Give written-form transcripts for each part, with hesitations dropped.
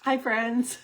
Hi friends.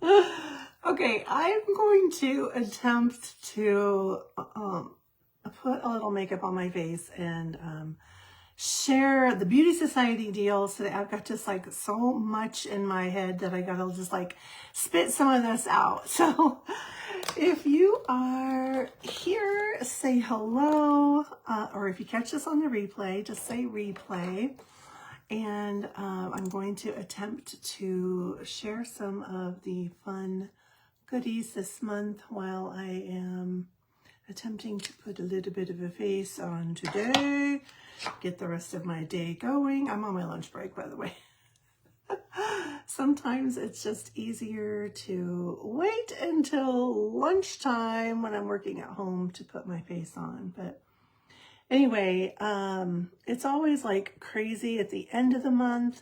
Okay, I'm going to attempt to put a little makeup on my face and share the Beauty Society deals today. I've got just like so much in my head that I gotta just like spit some of this out. So if you are here, say hello, or if you catch this on the replay, just say replay. And I'm going to attempt to share some of the fun goodies this month while I am attempting to put a little bit of a face on today, get the rest of my day going. I'm on my lunch break, by the way. Sometimes it's just easier to wait until lunchtime when I'm working at home to put my face on, but anyway, it's always like crazy at the end of the month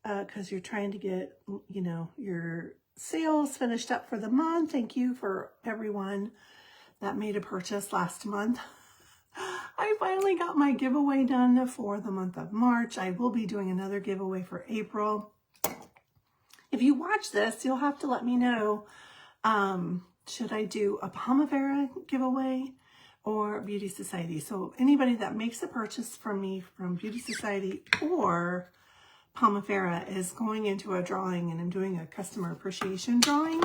because you're trying to get, you know, your sales finished up for the month. Thank you for everyone that made a purchase last month. I finally got my giveaway done for the month of March. I will be doing another giveaway for April. If you watch this, you'll have to let me know, should I do a Pomifera giveaway or Beauty Society? So anybody that makes a purchase from me from Beauty Society or Pomifera is going into a drawing, and I'm doing a customer appreciation drawing.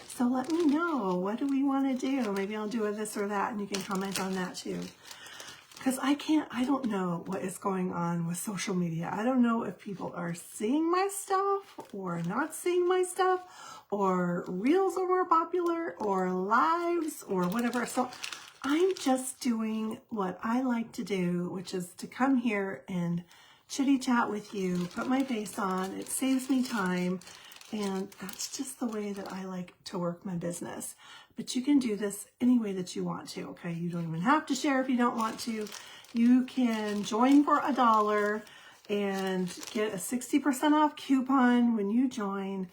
So let me know, what do we want to do? Maybe I'll do a this or that, and you can comment on that too. Because I don't know what is going on with social media. I don't know if people are seeing my stuff or not seeing my stuff, or reels are more popular, or lives, or whatever. So I'm just doing what I like to do, which is to come here and chitty chat with you, put my face on. It saves me time, and that's just the way that I like to work my business. But you can do this any way that you want to, okay? You don't even have to share if you don't want to. You can join for $1 and get a 60% off coupon when you join.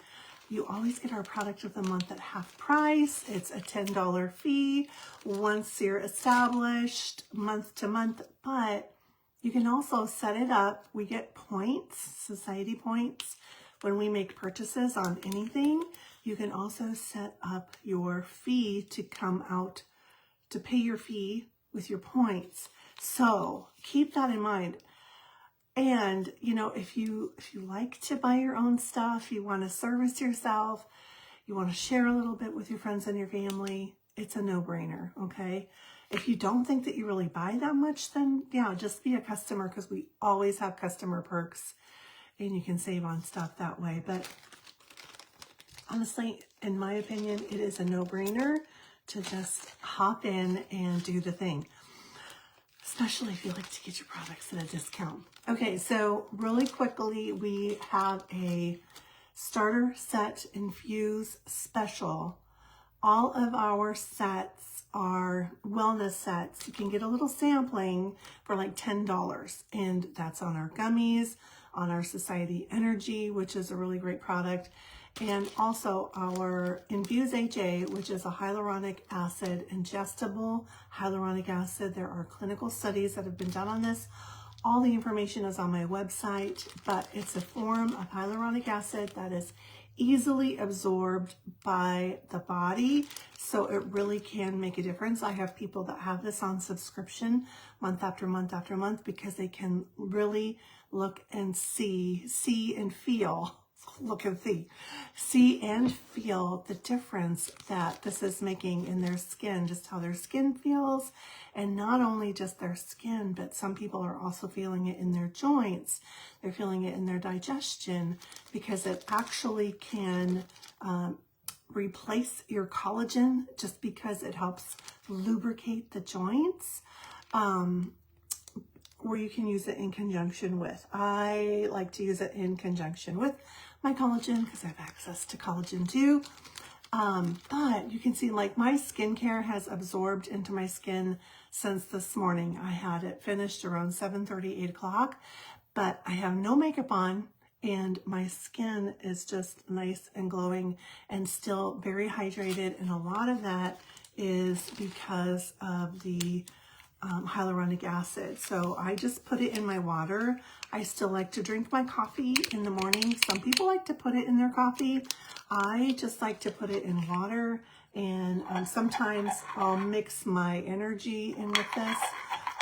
You always get our product of the month at half price. It's a $10 fee once you're established, month to month, but you can also set it up. We get points, society points, when we make purchases on anything. You can also set up your fee to come out to pay your fee with your points. So keep that in mind. And, you know, if you like to buy your own stuff, you want to service yourself, you want to share a little bit with your friends and your family, it's a no-brainer, okay? If you don't think that you really buy that much, then yeah, just be a customer, because we always have customer perks and you can save on stuff that way. But honestly, in my opinion, it is a no-brainer to just hop in and do the thing, especially if you like to get your products at a discount. Okay, so really quickly, we have a starter set infuse special. All of our sets are wellness sets. You can get a little sampling for like $10, and that's on our gummies, on our Society Energy, which is a really great product, and also our Infuse HA, which is a hyaluronic acid, ingestible hyaluronic acid. There are clinical studies that have been done on this. All the information is on my website, but it's a form of hyaluronic acid that is easily absorbed by the body, so it really can make a difference. I have people that have this on subscription month after month after month, because they can really look and see and feel the difference that this is making in their skin, just how their skin feels. And not only just their skin, but some people are also feeling it in their joints. They're feeling it in their digestion, because it actually can replace your collagen, just because it helps lubricate the joints. Or you can use it in conjunction with. I like to use it in conjunction with my collagen, because I have access to collagen too. But you can see, like, my skincare has absorbed into my skin since this morning. I had it finished around 7:30, 8 o'clock, but I have no makeup on, and my skin is just nice and glowing and still very hydrated. And a lot of that is because of the hyaluronic acid. So I just put it in my water. I still like to drink my coffee in the morning. Some people like to put it in their coffee. I just like to put it in water, and sometimes I'll mix my energy in with this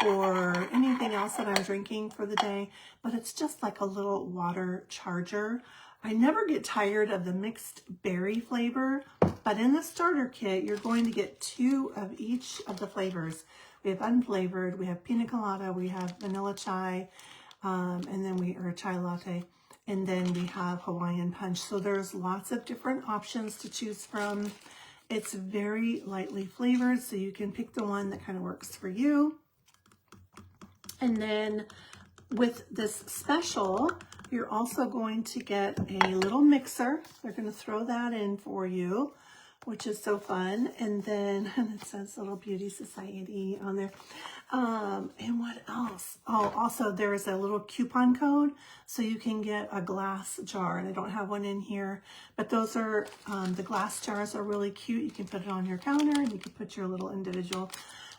or anything else that I'm drinking for the day, but it's just like a little water charger. I never get tired of the mixed berry flavor, but in the starter kit, you're going to get 2 of each of the flavors. We have unflavored, we have pina colada, we have vanilla chai, and then or chai latte, and then we have Hawaiian punch. So there's lots of different options to choose from. It's very lightly flavored, so you can pick the one that kind of works for you. And then with this special, you're also going to get a little mixer. They're going to throw that in for you, which is so fun. And then it says Little Beauty Society on there. And what else? Oh, also there is a little coupon code, so you can get a glass jar. And I don't have one in here, but those are, the glass jars are really cute. You can put it on your counter, and you can put your little individual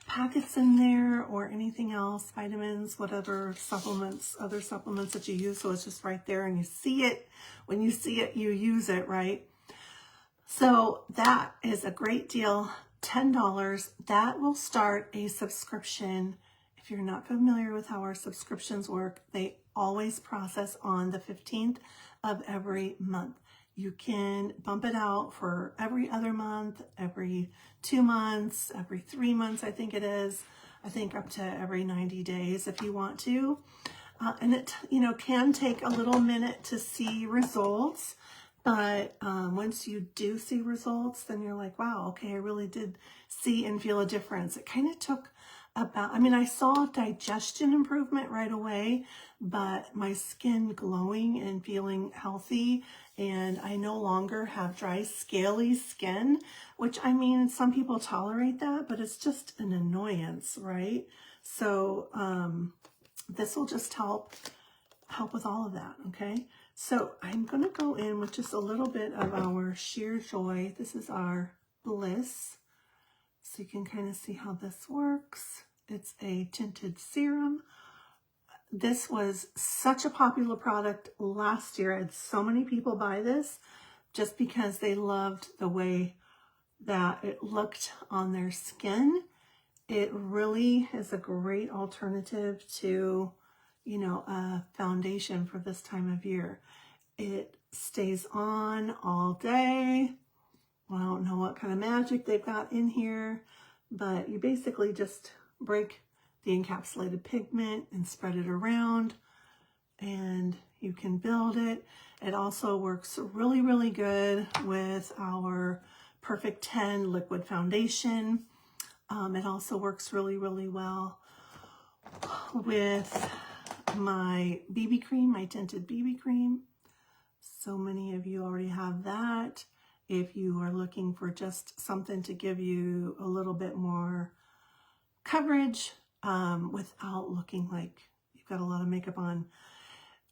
packets in there, or anything else, vitamins, whatever supplements, other supplements that you use. So it's just right there, and you see it. When you see it, you use it, right? So that is a great deal, $10. That will start a subscription. If you're not familiar with how our subscriptions work, they always process on the 15th of every month. You can bump it out for every other month, every 2 months, every 3 months, I think it is. I think up to every 90 days if you want to. And it, can take a little minute to see results. But once you do see results, then you're like, wow, okay, I really did see and feel a difference. It kind of took about, I saw digestion improvement right away, but my skin glowing and feeling healthy, and I no longer have dry, scaly skin, which some people tolerate that, but it's just an annoyance, right? So this will just help with all of that, okay? So I'm going to go in with just a little bit of our Sheer Joy. This is our Bliss. So you can kind of see how this works. It's a tinted serum. This was such a popular product last year. I had so many people buy this just because they loved the way that it looked on their skin. It really is a great alternative to, a foundation for this time of year. It stays on all day. Well, I don't know what kind of magic they've got in here, but you basically just break the encapsulated pigment and spread it around, and you can build it. It also works really, really good with our Perfect 10 liquid foundation. It also works really, really well with my BB cream, my tinted BB cream. So many of you already have that. If you are looking for just something to give you a little bit more coverage without looking like you've got a lot of makeup on.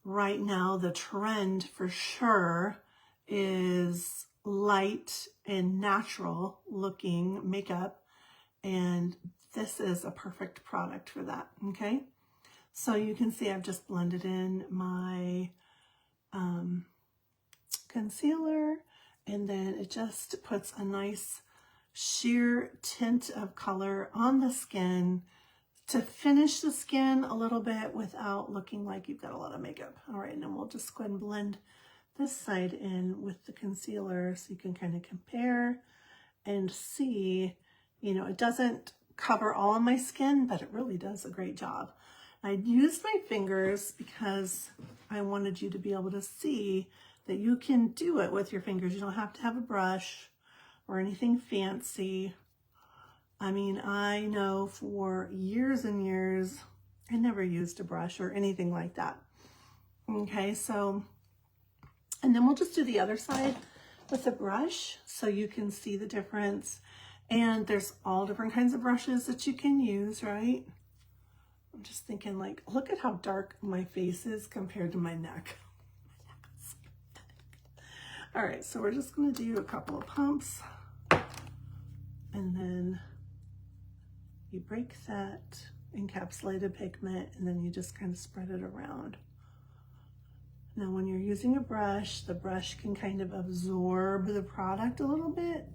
Right now, the trend for sure is light and natural looking makeup, and this is a perfect product for that, okay? So you can see I've just blended in my concealer, and then it just puts a nice sheer tint of color on the skin to finish the skin a little bit without looking like you've got a lot of makeup. All right, and then we'll just go ahead and blend this side in with the concealer so you can kind of compare and see, it doesn't cover all of my skin, but it really does a great job. I used my fingers because I wanted you to be able to see that you can do it with your fingers. You don't have to have a brush or anything fancy. I know for years and years, I never used a brush or anything like that. Okay, so, and then we'll just do the other side with a brush so you can see the difference. And there's all different kinds of brushes that you can use, right? I'm just thinking, like, look at how dark my face is compared to my neck. All right, so we're just going to do a couple of pumps, and then you break that encapsulated pigment, and then you just kind of spread it around. Now when you're using a brush, the brush can kind of absorb the product a little bit,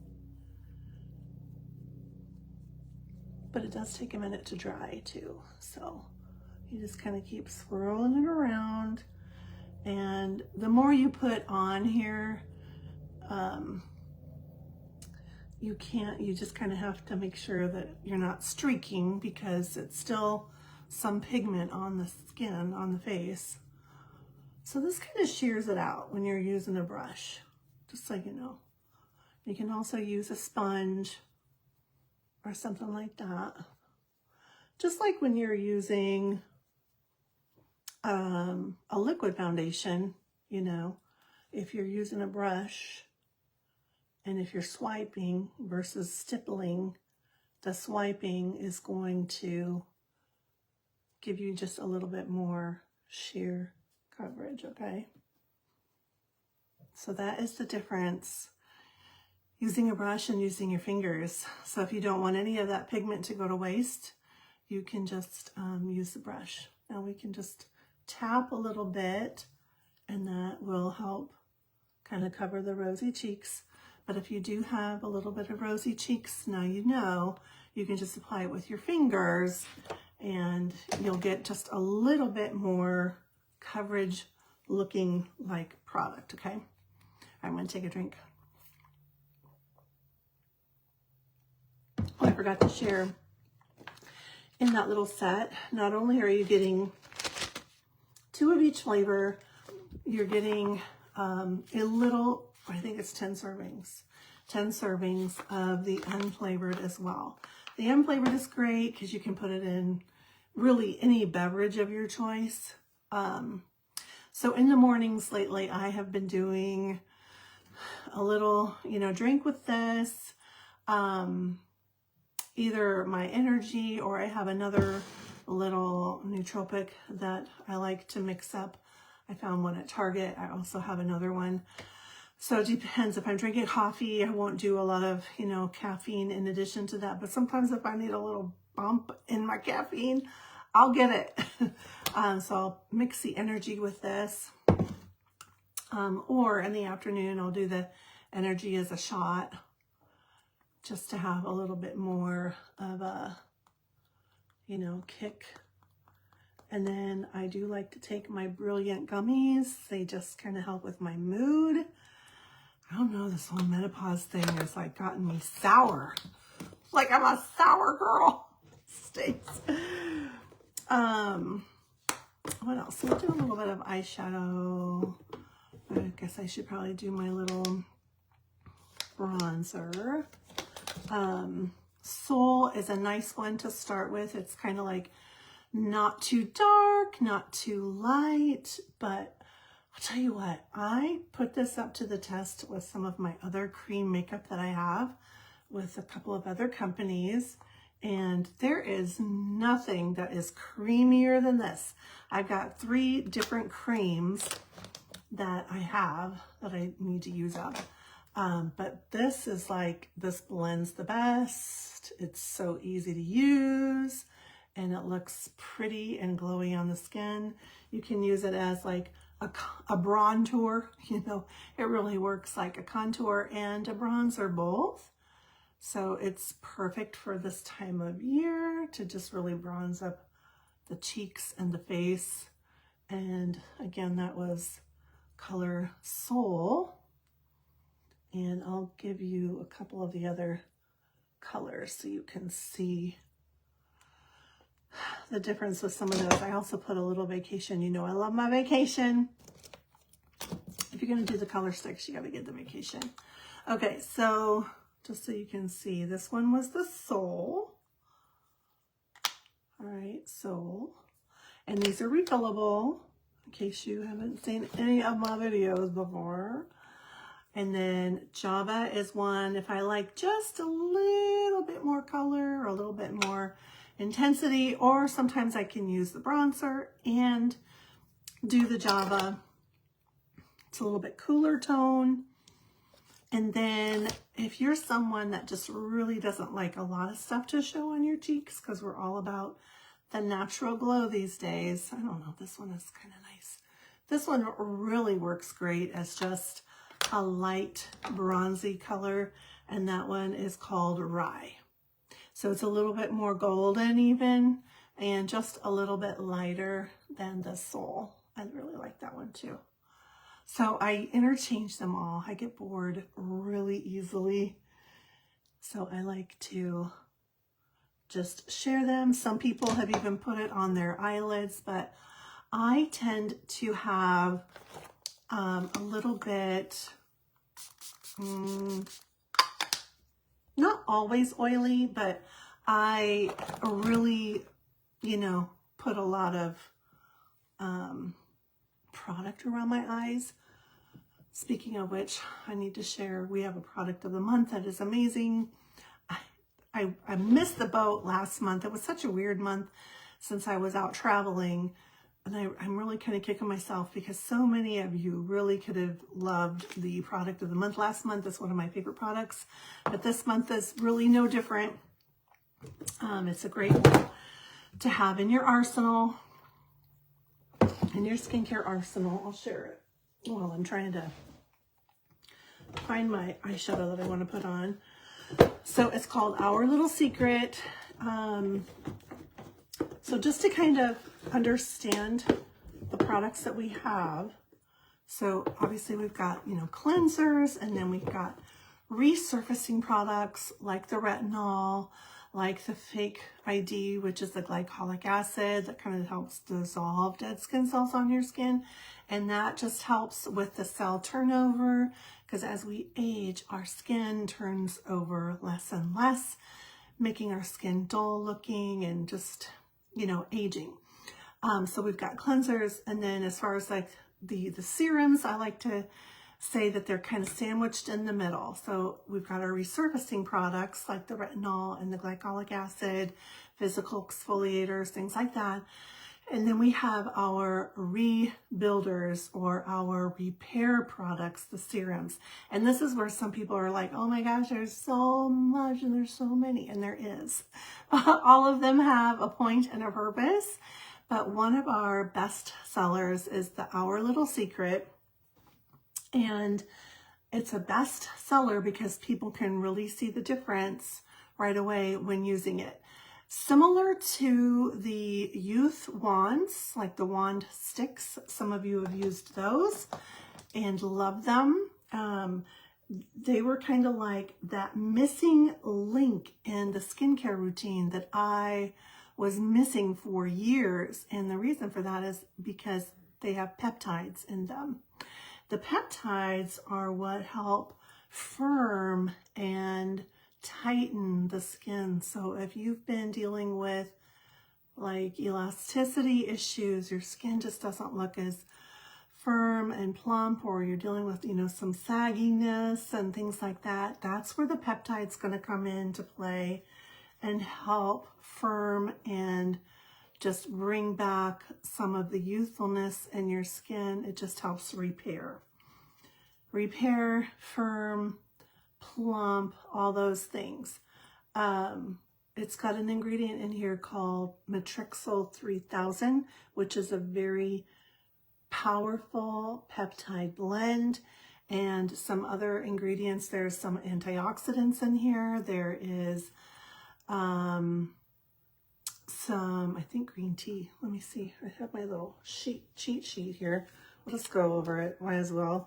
but it does take a minute to dry too. So you just kind of keep swirling it around, and the more you put on here, you just kind of have to make sure that you're not streaking, because it's still some pigment on the skin, on the face. So this kind of shears it out when you're using a brush, just so you know. You can also use a sponge or something like that. Just like when you're using a liquid foundation, you know, if you're using a brush and if you're swiping versus stippling, the swiping is going to give you just a little bit more sheer coverage, okay? So that is the difference using a brush and using your fingers. So if you don't want any of that pigment to go to waste, you can just use the brush. Now we can just tap a little bit, and that will help kind of cover the rosy cheeks. But if you do have a little bit of rosy cheeks, now you know, you can just apply it with your fingers, and you'll get just a little bit more coverage looking like product, okay? I'm gonna take a drink. Oh, I forgot to share, in that little set, not only are you getting 2 of each flavor, you're getting a little, I think it's 10 servings. 10 servings of the unflavored as well. The unflavored is great because you can put it in really any beverage of your choice. So in the mornings lately, I have been doing a little, drink with this, either my energy, or I have another little nootropic that I like to mix up. I found one at Target. I also have another one. So it depends. If I'm drinking coffee, I won't do a lot of, caffeine in addition to that. But sometimes if I need a little bump in my caffeine, I'll get it. So I'll mix the energy with this. Or in the afternoon, I'll do the energy as a shot, just to have a little bit more of a, kick. And then I do like to take my Brilliant gummies. They just kind of help with my mood. I don't know, this whole menopause thing has like gotten me sour. Like I'm a sour girl. States. What else? So we'll do a little bit of eyeshadow. I guess I should probably do my little bronzer. Soul is a nice one to start with. It's kind of like not too dark, not too light, but I'll tell you what, I put this up to the test with some of my other cream makeup that I have with a couple of other companies, and there is nothing that is creamier than this. I've got 3 different creams that I have that I need to use up. But this is like, this blends the best. It's so easy to use, and it looks pretty and glowy on the skin. You can use it as like a bronzer, it really works like a contour and a bronzer both. So it's perfect for this time of year to just really bronze up the cheeks and the face. And again, that was color Soul. And I'll give you a couple of the other colors so you can see the difference with some of those. I also put a little Vacation. I love my Vacation. If you're going to do the color sticks, you got to get the Vacation. Okay, so just so you can see, this one was the Soul. All right, Soul. And these are refillable, in case you haven't seen any of my videos before. And then Java is one, if I like just a little bit more color or a little bit more intensity, or sometimes I can use the bronzer and do the Java. It's a little bit cooler tone. And then if you're someone that just really doesn't like a lot of stuff to show on your cheeks, because we're all about the natural glow these days. I don't know, this one is kind of nice. This one really works great as just a light bronzy color, and that one is called Rye. So it's a little bit more golden even, and just a little bit lighter than the Soul. I really like that one too. So I interchange them all. I get bored really easily. So I like to just share them. Some people have even put it on their eyelids, but I tend to have a little bit, not always oily, but I really, you know, put a lot of product around my eyes. Speaking of which, I need to share, we have a product of the month that is amazing. I missed the boat last month. It was such a weird month since I was out traveling. And I'm really kind of kicking myself because so many of you really could have loved the product of the month. Last month is one of my favorite products, but this month is really no different. It's a great one to have in your arsenal, in your skincare arsenal. I'll share it while I'm trying to find my eyeshadow that I want to put on. So it's called Our Little Secret. So just to kind of understand the products that we have. So obviously we've got, you know, cleansers, and then we've got resurfacing products like the retinol, like the fake ID, which is the glycolic acid that kind of helps dissolve dead skin cells on your skin. And that just helps with the cell turnover, because as we age, our skin turns over less and less, making our skin dull looking and just, you know, aging. So we've got cleansers, and then as far as like the serums, I like to say that they're kind of sandwiched in the middle. So we've got our resurfacing products like the retinol and the glycolic acid, physical exfoliators, things like that. And then we have our rebuilders or our repair products, the serums. And this is where some people are like, oh my gosh, there's so much and there's so many. And there is. All of them have a point and a purpose. But one of our best sellers is the Our Little Secret. And it's a best seller because people can really see the difference right away when using it. Similar to the youth wands, like the wand sticks, some of you have used those and love them. They were kind of like that missing link in the skincare routine that I was missing for years. And the reason for that is because they have peptides in them. The peptides are what help firm and tighten the skin. So if you've been dealing with like elasticity issues, your skin just doesn't look as firm and plump, or you're dealing with, you know, some sagginess and things like that, that's where the peptide's going to come into play and help firm and just bring back some of the youthfulness in your skin. It just helps repair, firm, plump, all those things. It's got an ingredient in here called Matrixyl 3000, which is a very powerful peptide blend, and some other ingredients. There's some antioxidants in here. There is some, I think, green tea. Let me see. I have my little cheat sheet here. We'll just go over it. Might as well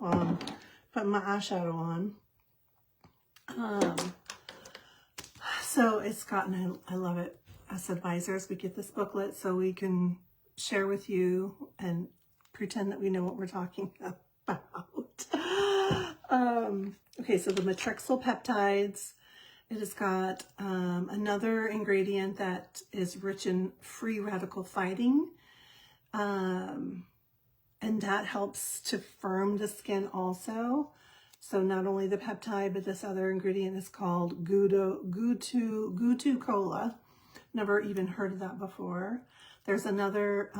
put my eyeshadow on. So it's gotten, I love it. As advisors, we get this booklet so we can share with you and pretend that we know what we're talking about. Okay, so the Matrixyl peptides. It has got another ingredient that is rich in free radical fighting. And that helps to firm the skin also. So not only the peptide, but this other ingredient is called Gutu Cola. Never even heard of that before. There's another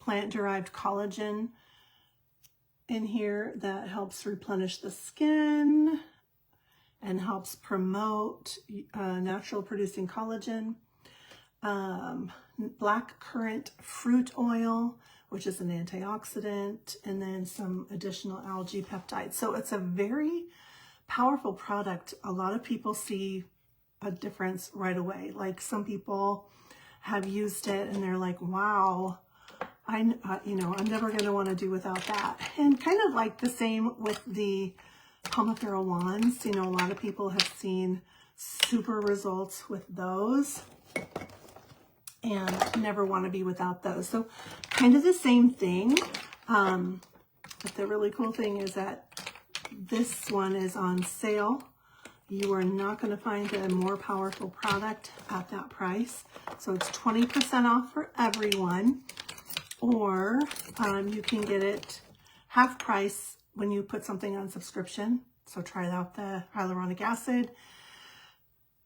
plant-derived collagen in here that helps replenish the skin and helps promote natural producing collagen. black currant fruit oil, which is an antioxidant, and then some additional algae peptides. So it's a very powerful product. A lot of people see a difference right away. Like some people have used it and they're like, wow, I'm never going to want to do without that. And kind of like the same with the Pomifera wands. You know, a lot of people have seen super results with those and never want to be without those. So kind of the same thing. But the really cool thing is that this one is on sale. You are not going to find a more powerful product at that price. So it's 20% off for everyone. Or you can get it half price when you put something on subscription. So try out the hyaluronic acid.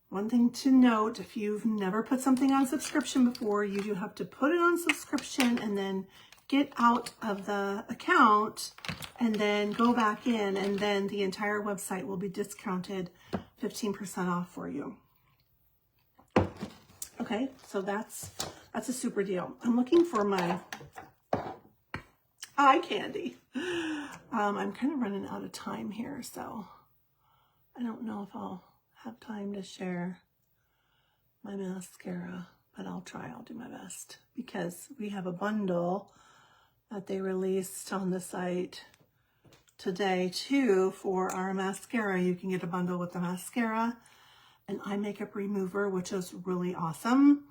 One thing to note, if you've never put something on subscription before, you do have to put it on subscription and then get out of the account and then go back in, and then the entire website will be discounted 15% off for you. Okay, so that's a super deal. I'm looking for my eye candy. I'm kind of running out of time here, so I don't know if I'll have time to share my mascara, but I'll try. I'll do my best because we have a bundle that they released on the site today too for our mascara. You can get a bundle with the mascara, an eye makeup remover, which is really awesome.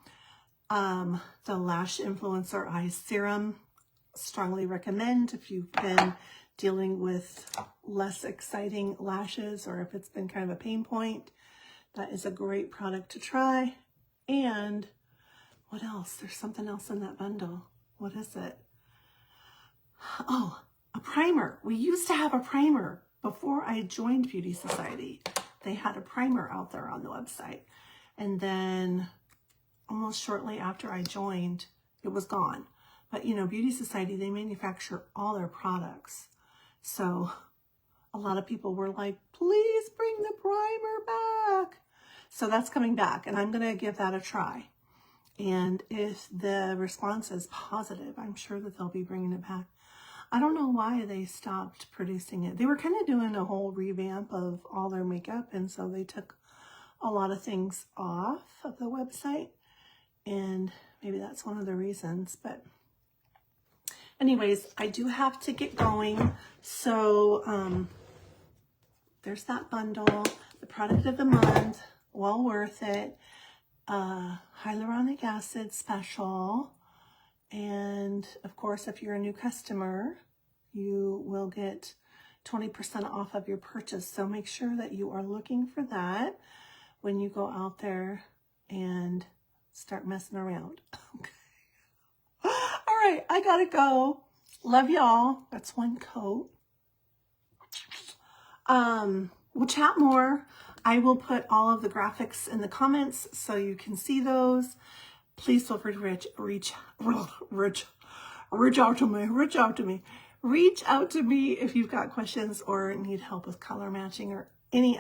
The Lash Influencer Eye Serum, strongly recommend if you've been dealing with less exciting lashes or if it's been kind of a pain point. That is a great product to try. And what else? There's something else in that bundle. What is it? Oh, a primer. We used to have a primer before I joined Beauty Society. They had a primer out there on the website. And then almost shortly after I joined, it was gone. But you know, Beauty Society, they manufacture all their products. So a lot of people were like, please bring the primer back. So that's coming back, and I'm going to give that a try. And if the response is positive, I'm sure that they'll be bringing it back. I don't know why they stopped producing it. They were kind of doing a whole revamp of all their makeup, and so they took a lot of things off of the website, and maybe that's one of the reasons. But anyways, I do have to get going. So there's that bundle, the product of the month, well worth it. Hyaluronic acid special. And of course, if you're a new customer, you will get 20% off of your purchase. So make sure that you are looking for that when you go out there and start messing around. Okay. All right, I gotta go. Love y'all. That's one coat. We'll chat more. I will put all of the graphics in the comments so you can see those. Please feel free to reach out to me. Reach out to me if you've got questions or need help with color matching or any